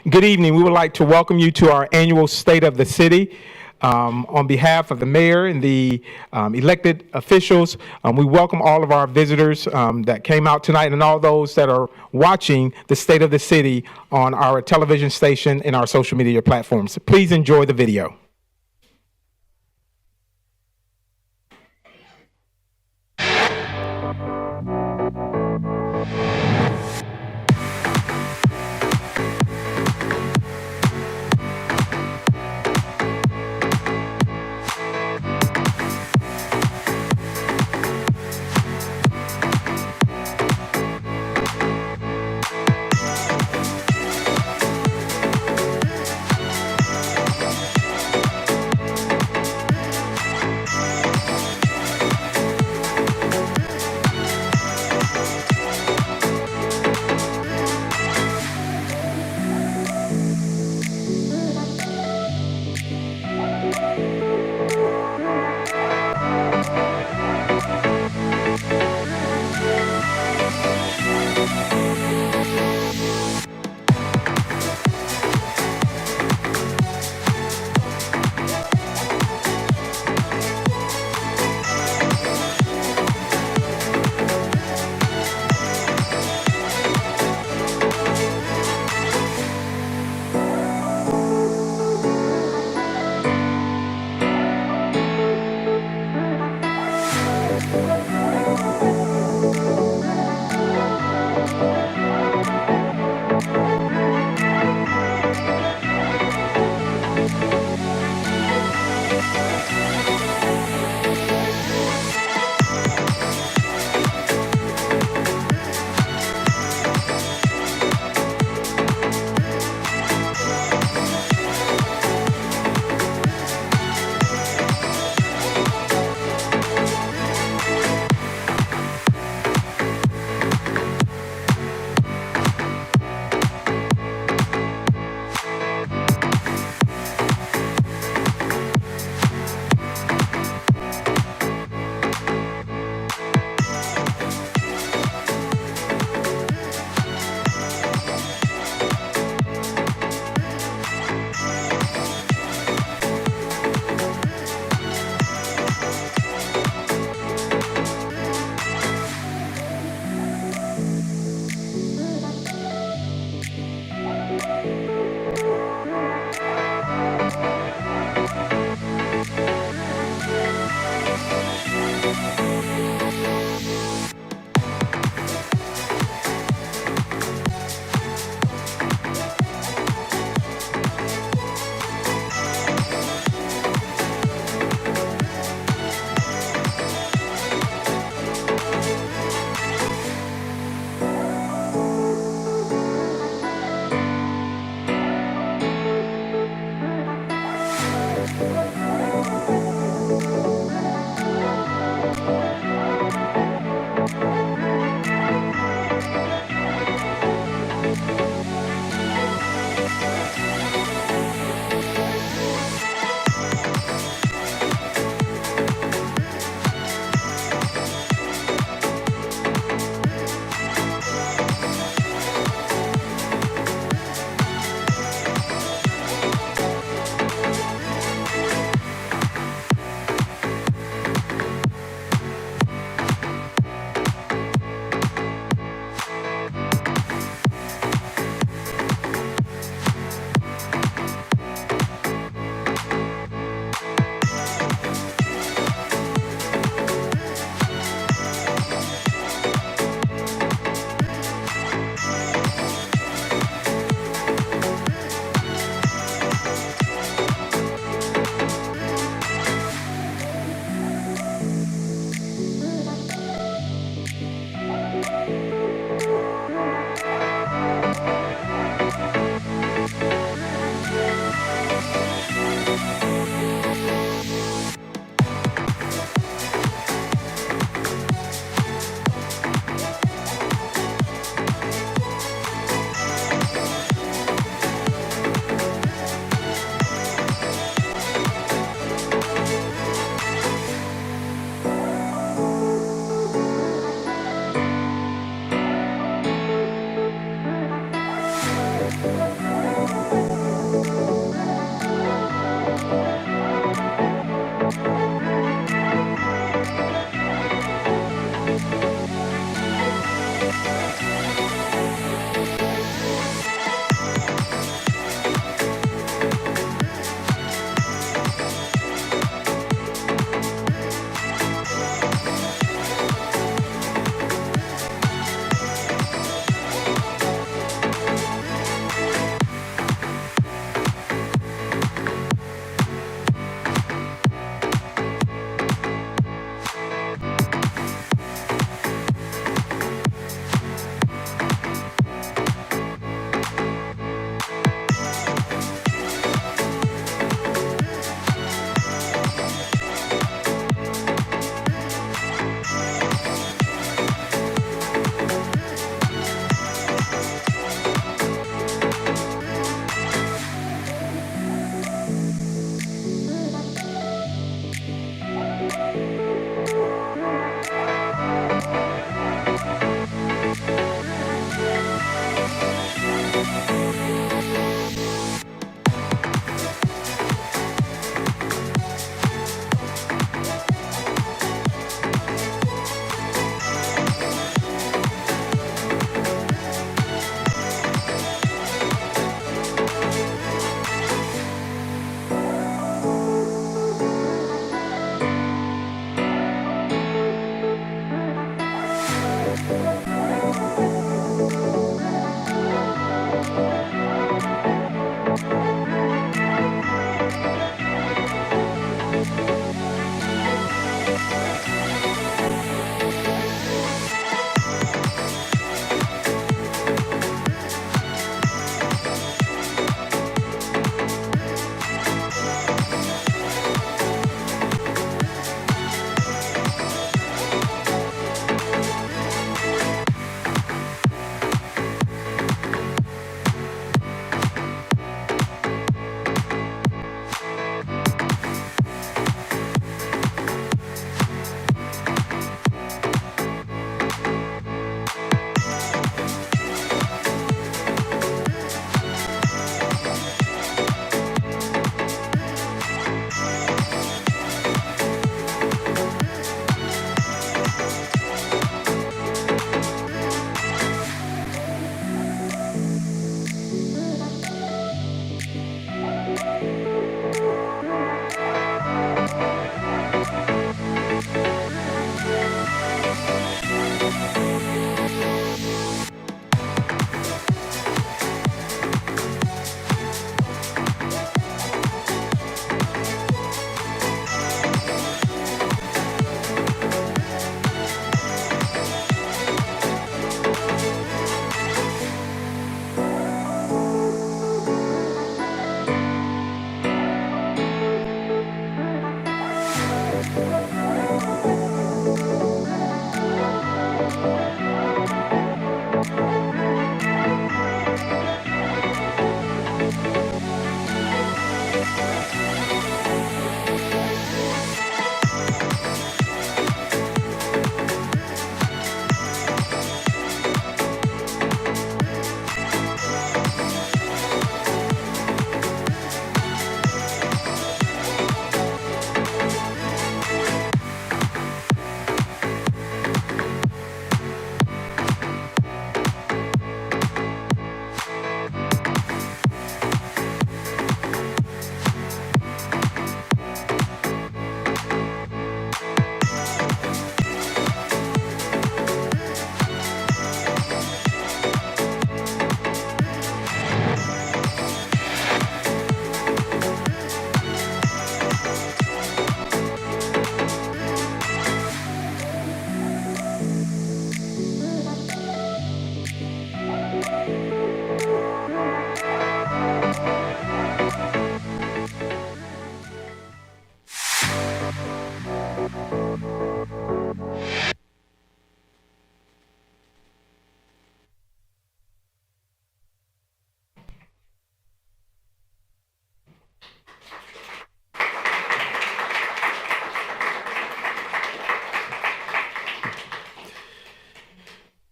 Good evening. We would like to welcome you to our annual State of the City. On behalf of the mayor and the elected officials, we welcome all of our visitors that came out tonight and all those that are watching the State of the City on our television station and our social media platforms. Please enjoy the video.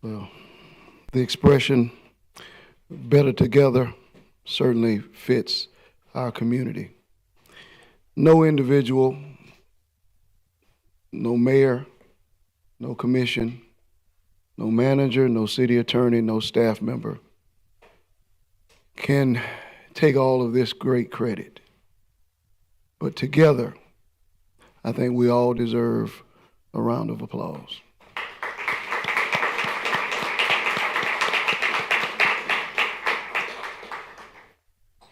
Well, the expression better together certainly fits our community. No individual, no mayor, no commission, no manager, no city attorney, no staff member can take all of this great credit. But together, I think we all deserve a round of applause.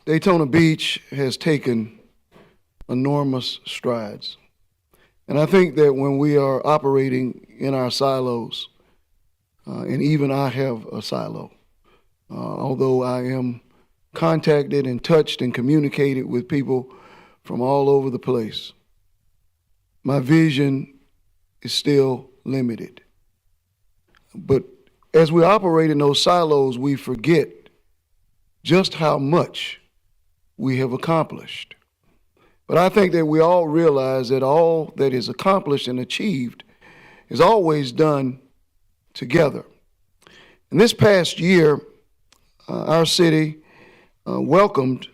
Daytona Beach has taken enormous strides. And I think that when we are operating in our silos, and even I have a silo, although I am contacted and touched and communicated with people from all over the place, my vision is still limited. But as we operate in those silos, we forget just how much we have accomplished. But I think that we all realize that all that is accomplished and achieved is always done together. In this past year, our city welcomed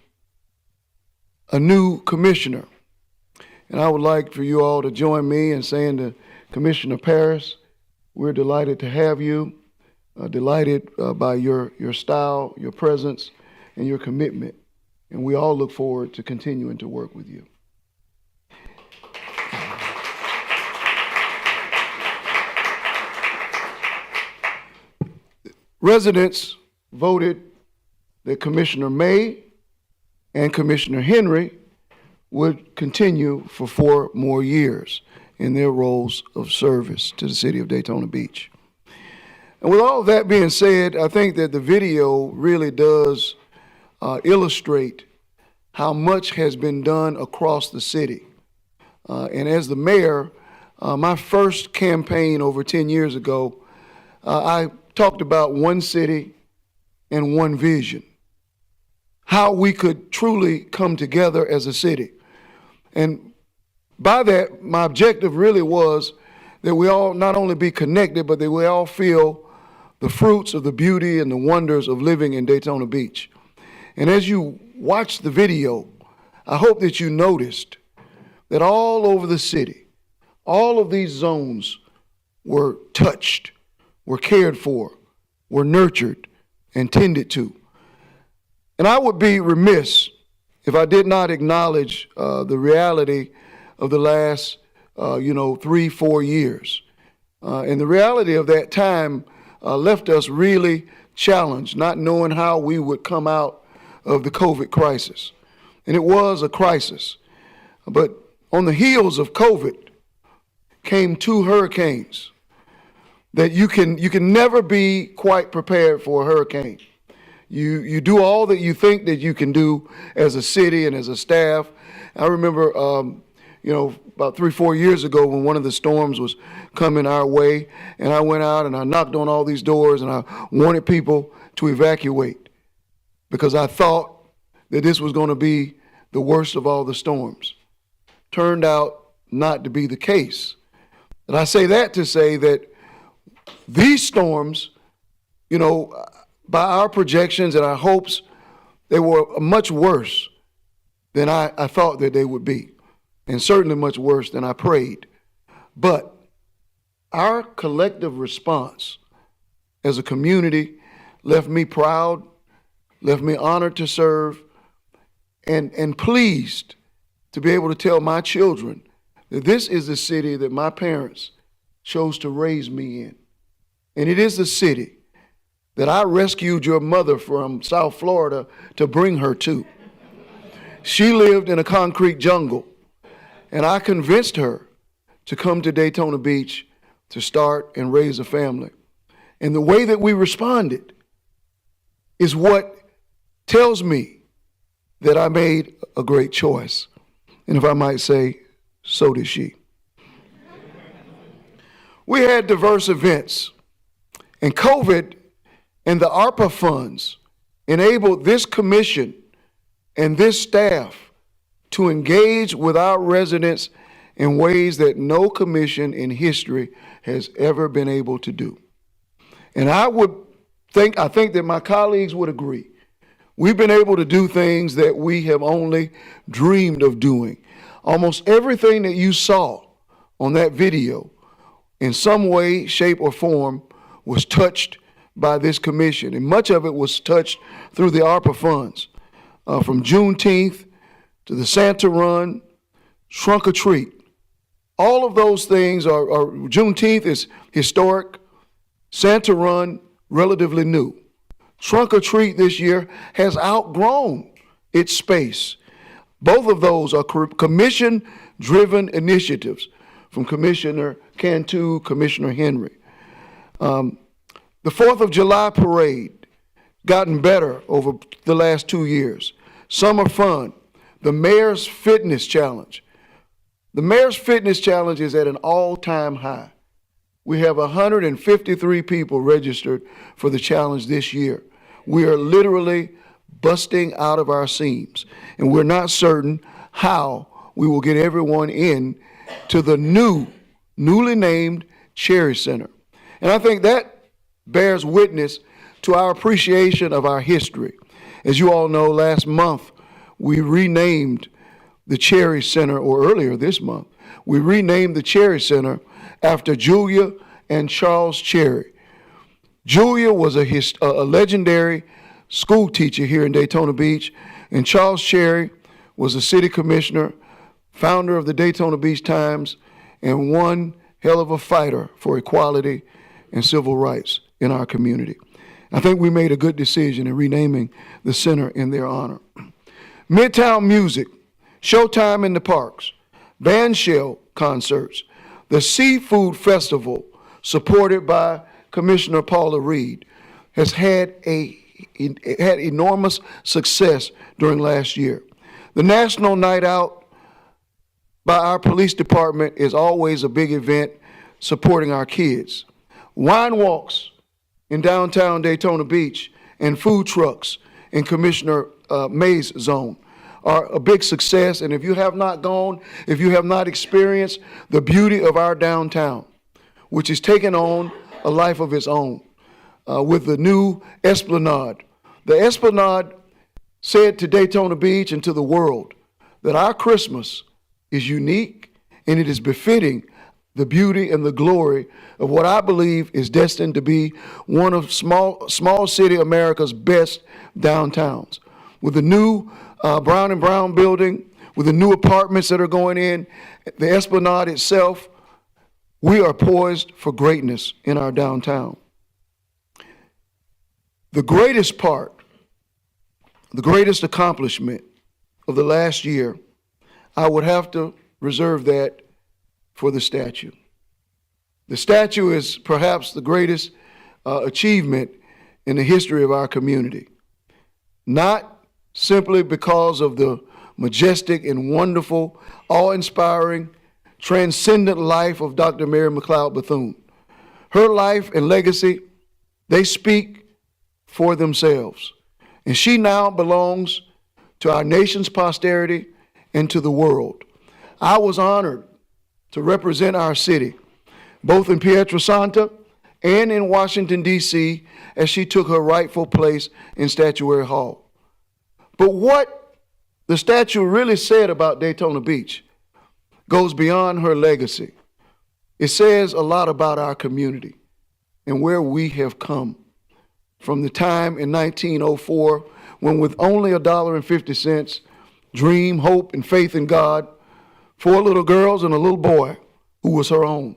a new commissioner. And I would like for you all to join me in saying to Commissioner Parris, we're delighted to have you, delighted by your style, your presence, and your commitment. And we all look forward to continuing to work with you. Residents voted that Commissioner May and Commissioner Henry would continue for 4 more years in their roles of service to the city of Daytona Beach. And with all of that being said, I think that the video really does illustrate how much has been done across the city. And as the mayor, my first campaign over 10 years ago, I talked about one city and one vision, how we could truly come together as a city. And by that, my objective really was that we all not only be connected, but that we all feel the fruits of the beauty and the wonders of living in Daytona Beach. And as you watch the video, I hope that you noticed that all over the city, all of these zones were touched, were cared for, were nurtured, and tended to. And I would be remiss if I did not acknowledge the reality of the last, 3-4 years. And the reality of that time left us really challenged, not knowing how we would come out of the COVID crisis. And it was a crisis. But on the heels of COVID came 2 hurricanes that you can never be quite prepared for a hurricane. You do all that you think that you can do as a city and as a staff. I remember, about 3-4 years ago when one of the storms was coming our way, and I went out and I knocked on all these doors and I wanted people to evacuate because I thought that this was going to be the worst of all the storms. Turned out not to be the case. And I say that to say that these storms, by our projections and our hopes, they were much worse than I thought that they would be, and certainly much worse than I prayed. But our collective response as a community left me proud, left me honored to serve, and pleased to be able to tell my children that this is the city that my parents chose to raise me in. And it is the city that I rescued your mother from South Florida to bring her to. She lived in a concrete jungle, and I convinced her to come to Daytona Beach to start and raise a family. And the way that we responded is what tells me that I made a great choice. And if I might say, so did she. We had diverse events, and COVID and the ARPA funds enabled this commission and this staff to engage with our residents in ways that no commission in history has ever been able to do. And I think that my colleagues would agree. We've been able to do things that we have only dreamed of doing. Almost everything that you saw on that video, in some way, shape, or form, was touched by this commission. And much of it was touched through the ARPA funds, from Juneteenth to the Santa Run, Trunk or Treat. All of those things are Juneteenth is historic, Santa Run, relatively new. Trunk or Treat this year has outgrown its space. Both of those are commission-driven initiatives from Commissioner Cantu, Commissioner Henry. The 4th of July parade gotten better over the last 2 years. Summer fun, the Mayor's Fitness Challenge. The Mayor's Fitness Challenge is at an all-time high. We have 153 people registered for the challenge this year. We are literally busting out of our seams, and we're not certain how we will get everyone in to the newly named Cherry Center. And I think that bears witness to our appreciation of our history. As you all know, last month we renamed the Cherry Center, or earlier this month, we renamed the Cherry Center after Julia and Charles Cherry. Julia was a legendary school teacher here in Daytona Beach, and Charles Cherry was a city commissioner, founder of the Daytona Beach Times, and one hell of a fighter for equality and civil rights in our community. I think we made a good decision in renaming the center in their honor. Midtown Music, Showtime in the Parks, Bandshell concerts, the Seafood Festival, supported by Commissioner Paula Reed, has had enormous success during last year. The National Night Out by our police department is always a big event supporting our kids. Wine walks in downtown Daytona Beach and food trucks in Commissioner May's zone are a big success. And if you have not gone, if you have not experienced the beauty of our downtown, which is taking on a life of its own with the new Esplanade. The Esplanade said to Daytona Beach and to the world that our Christmas is unique and it is befitting the beauty and the glory of what I believe is destined to be one of small city America's best downtowns. With the new Brown & Brown building, with the new apartments that are going in, the Esplanade itself, we are poised for greatness in our downtown. The greatest part, the greatest accomplishment of the last year, I would have to reserve that for the statue. The statue is perhaps the greatest achievement in the history of our community. Not simply because of the majestic and wonderful, awe-inspiring, transcendent life of Dr. Mary McLeod Bethune. Her life and legacy, they speak for themselves. And she now belongs to our nation's posterity and to the world. I was honored to represent our city, both in Pietrasanta and in Washington, D.C., as she took her rightful place in Statuary Hall. But what the statue really said about Daytona Beach goes beyond her legacy. It says a lot about our community and where we have come from the time in 1904 when, with only $1.50, dream, hope, and faith in God, 4 little girls and a little boy who was her own,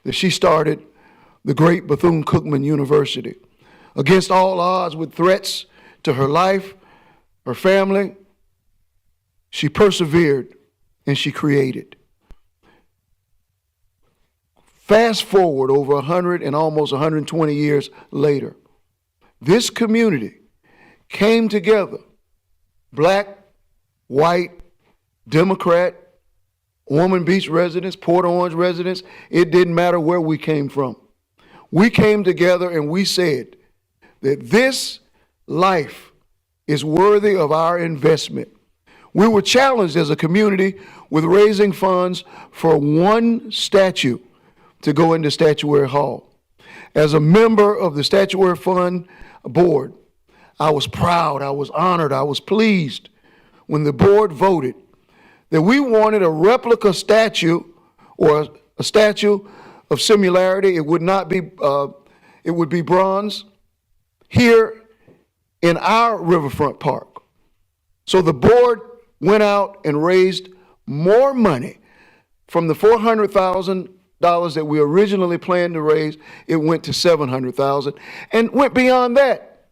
that she started the great Bethune-Cookman University. Against all odds, with threats to her life, her family, she persevered and she created. Fast forward over 100 and almost 120 years later, this community came together, black, white, Democrat, Ormond Beach residents, Port Orange residents, it didn't matter where we came from. We came together and we said that this life is worthy of our investment. We were challenged as a community with raising funds for one statue to go into Statuary Hall. as a member of the Statuary Fund Board, I was proud, I was honored, I was pleased when the board voted that we wanted a replica statue or a statue of similarity. It would not be, it would be bronze here in our riverfront park. So the board went out and raised more money from the $400,000 that we originally planned to raise. It went to $700,000 and went beyond that.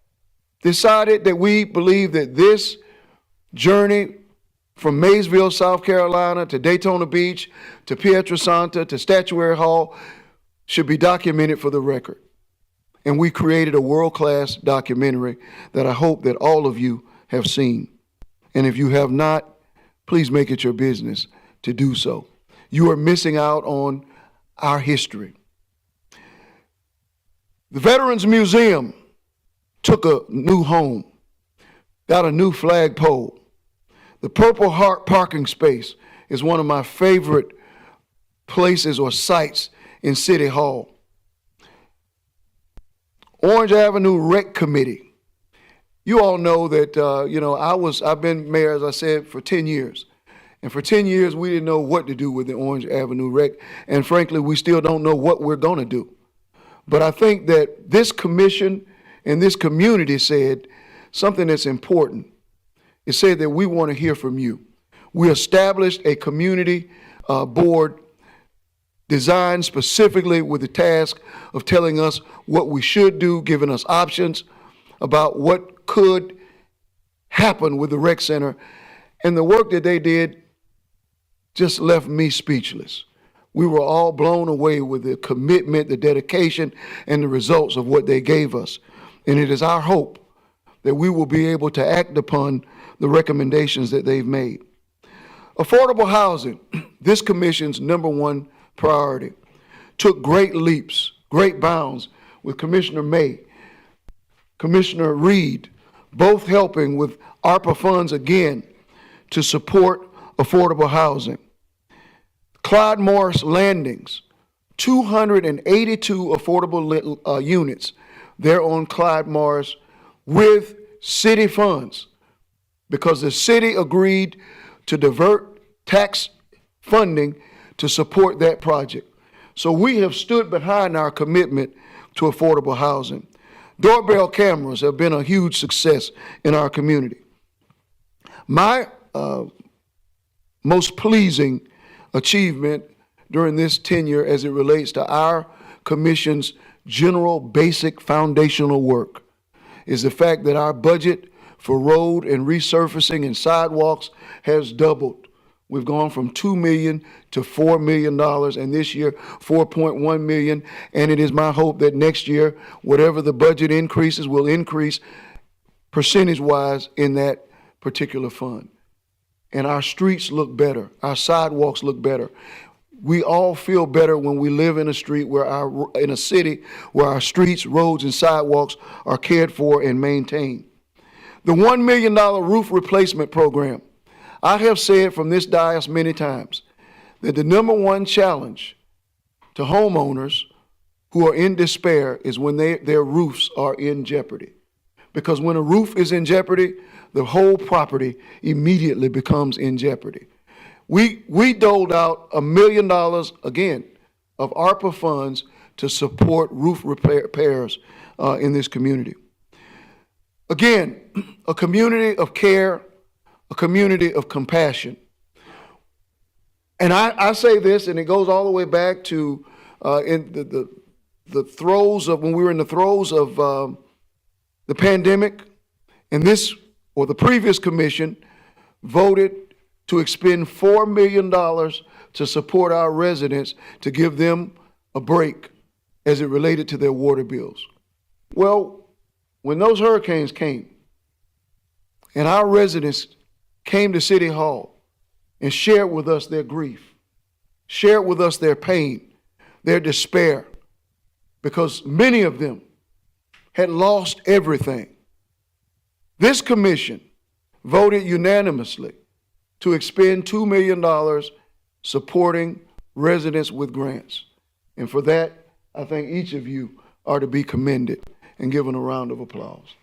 Decided that we believe that this journey from Maysville, South Carolina to Daytona Beach to Pietrasanta to Statuary Hall should be documented for the record. And we created a world-class documentary that I hope that all of you have seen. And if you have not, please make it your business to do so. You are missing out on our history. The Veterans Museum took a new home, got a new flagpole. The Purple Heart parking space is one of my favorite places or sites in City Hall. Orange Avenue Rec Committee. You all know that, I've been mayor, as I said, for 10 years. And for 10 years, we didn't know what to do with the Orange Avenue Rec. And frankly, we still don't know what we're going to do. But I think that this commission and this community said something that's important. It said that we want to hear from you. We established a community board designed specifically with the task of telling us what we should do, giving us options about what could happen with the rec center. And the work that they did just left me speechless. We were all blown away with the commitment, the dedication, and the results of what they gave us. And it is our hope that we will be able to act upon the recommendations that they've made. Affordable housing, this commission's #1 priority, took great leaps, great bounds with Commissioner May, Commissioner Reed, both helping with ARPA funds again to support affordable housing. Clyde Morris Landings, 282 affordable units there on Clyde Morris with city funds, because the city agreed to divert tax funding to support that project. So we have stood behind our commitment to affordable housing. Doorbell cameras have been a huge success in our community. My most pleasing achievement during this tenure as it relates to our commission's general basic foundational work is the fact that our budget for road and resurfacing and sidewalks has doubled. We've gone from $2 million to $4 million, and this year, $4.1 million. And it is my hope that next year, whatever the budget increases will increase percentage-wise in that particular fund. And our streets look better. Our sidewalks look better. We all feel better when we live in a city where our streets, roads, and sidewalks are cared for and maintained. The $1 million roof replacement program. I have said from this dais many times that the #1 challenge to homeowners who are in despair is when their roofs are in jeopardy. Because when a roof is in jeopardy, the whole property immediately becomes in jeopardy. We doled out $1 million, again, of ARPA funds to support roof repairs in this community. Again, a community of care, a community of compassion. And I say this, and it goes all the way back to in the throes of, when we were in the throes of the pandemic, and this, or the previous commission, voted to expend $4 million to support our residents to give them a break as it related to their water bills. Well, when those hurricanes came and our residents came to City Hall and shared with us their grief, shared with us their pain, their despair, because many of them had lost everything, this commission voted unanimously to expend $2 million supporting residents with grants. And for that, I thank each of you are to be commended and given a round of applause.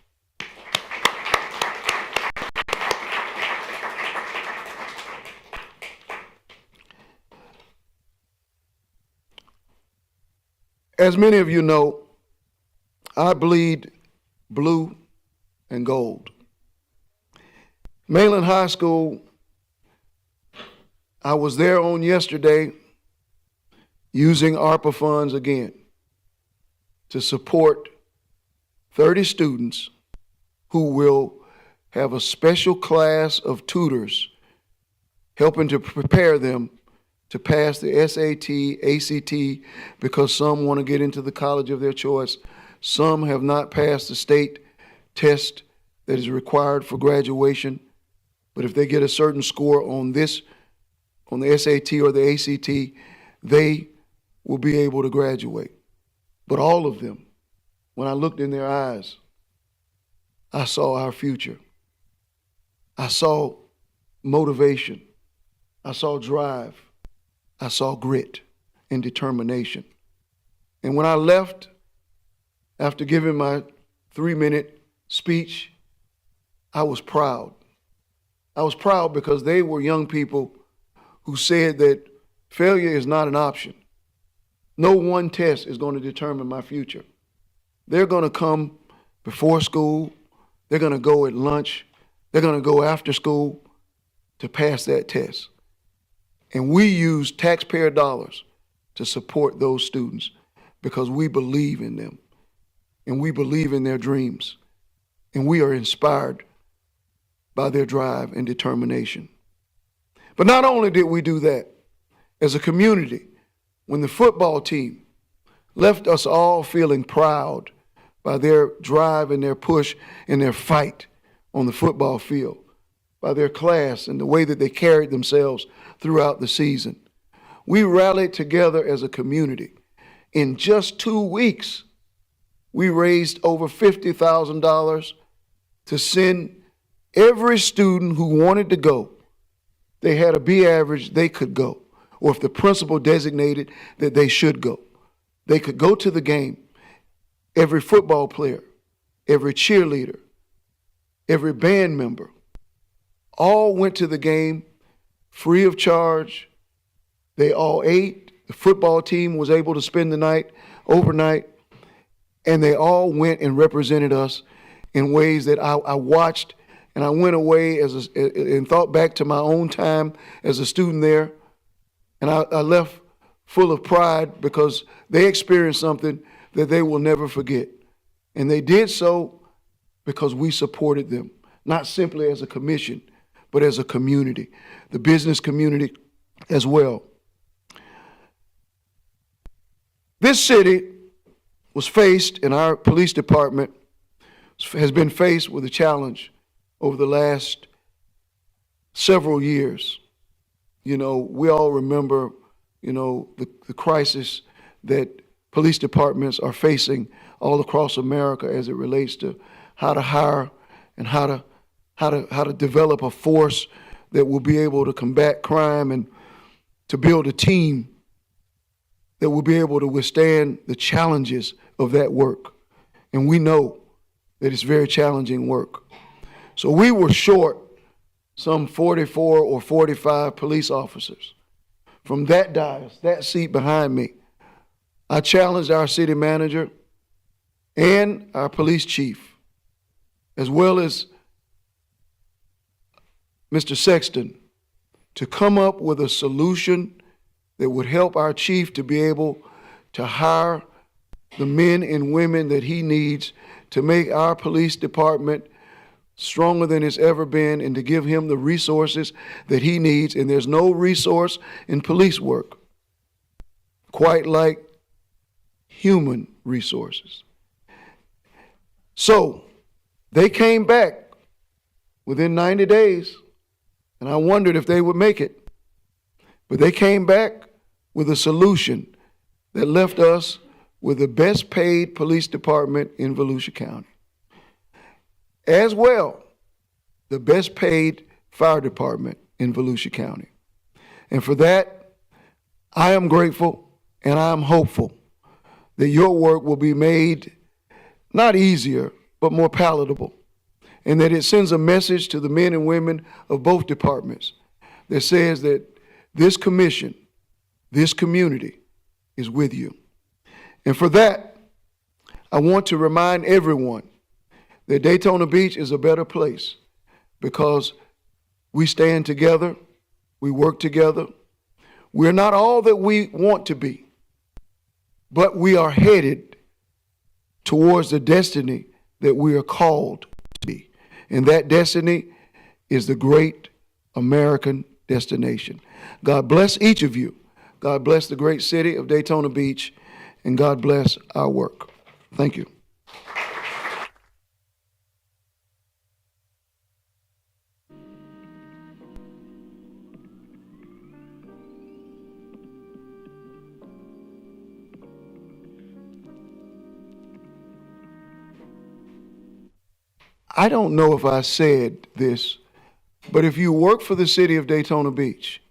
As many of you know, I bleed blue and gold. Mainland High School, I was there on yesterday using ARPA funds again to support 30 students who will have a special class of tutors helping to prepare them to pass the SAT, ACT, because some want to get into the college of their choice. Some have not passed the state test that is required for graduation. But if they get a certain score on the SAT or the ACT, they will be able to graduate. But all of them, when I looked in their eyes, I saw our future. I saw motivation. I saw drive. I saw grit and determination. And when I left, after giving my 3-minute speech, I was proud. I was proud because they were young people who said that failure is not an option. No one test is going to determine my future. They're going to come before school. They're going to go at lunch. They're going to go after school to pass that test. And we use taxpayer dollars to support those students because we believe in them and we believe in their dreams and we are inspired by their drive and determination. But not only did we do that, as a community, when the football team left us all feeling proud by their drive and their push and their fight on the football field, by their class and the way that they carried themselves throughout the season, we rallied together as a community. In just 2 weeks, we raised over $50,000 to send every student who wanted to go. They had a B average, they could go. Or if the principal designated that they should go, they could go to the game. Every football player, every cheerleader, every band member, all went to the game free of charge. They all ate. The football team was able to spend the night overnight, and they all went and represented us in ways that I watched, and I went away and thought back to my own time as a student there, and I left full of pride because they experienced something that they will never forget. And they did so because we supported them, not simply as a commission, but as a community, the business community as well. This city was faced, and our police department has been faced with a challenge over the last several years. You know, we all remember, the crisis that police departments are facing all across America as it relates to how to hire and how to develop a force that will be able to combat crime and to build a team that will be able to withstand the challenges of that work. And we know that it's very challenging work. So we were short some 44 or 45 police officers. From that dais, that seat behind me, I challenged our city manager and our police chief, as well as Mr. Sexton, to come up with a solution that would help our chief to be able to hire the men and women that he needs to make our police department stronger than it's ever been and to give him the resources that he needs. And there's no resource in police work quite like human resources. So they came back within 90 days, and I wondered if they would make it. But they came back with a solution that left us with the best paid police department in Volusia County. As well, the best paid fire department in Volusia County. And for that, I am grateful and I am hopeful that your work will be made not easier, but more palatable, and that it sends a message to the men and women of both departments that says that this commission, this community is with you. And for that, I want to remind everyone that Daytona Beach is a better place because we stand together, we work together. We're not all that we want to be, but we are headed towards the destiny that we are called to be. And that destiny is the great American destination. God bless each of you. God bless the great city of Daytona Beach, and God bless our work. Thank you. I don't know if I said this, but if you work for the city of Daytona Beach,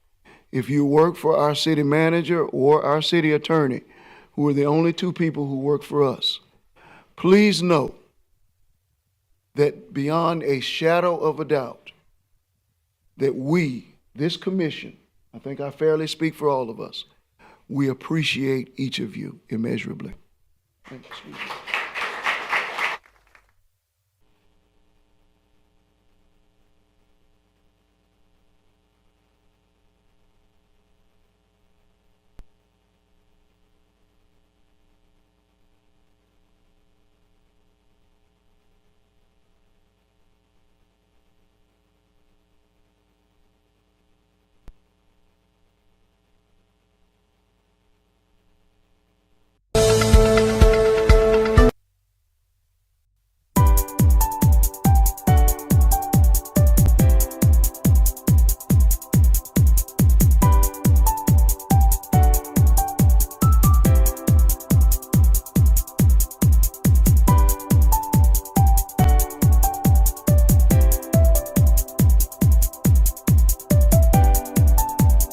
if you work for our city manager or our city attorney, who are the only two people who work for us, please know that beyond a shadow of a doubt, that we, this commission, I think I fairly speak for all of us, we appreciate each of you immeasurably. Excuse me.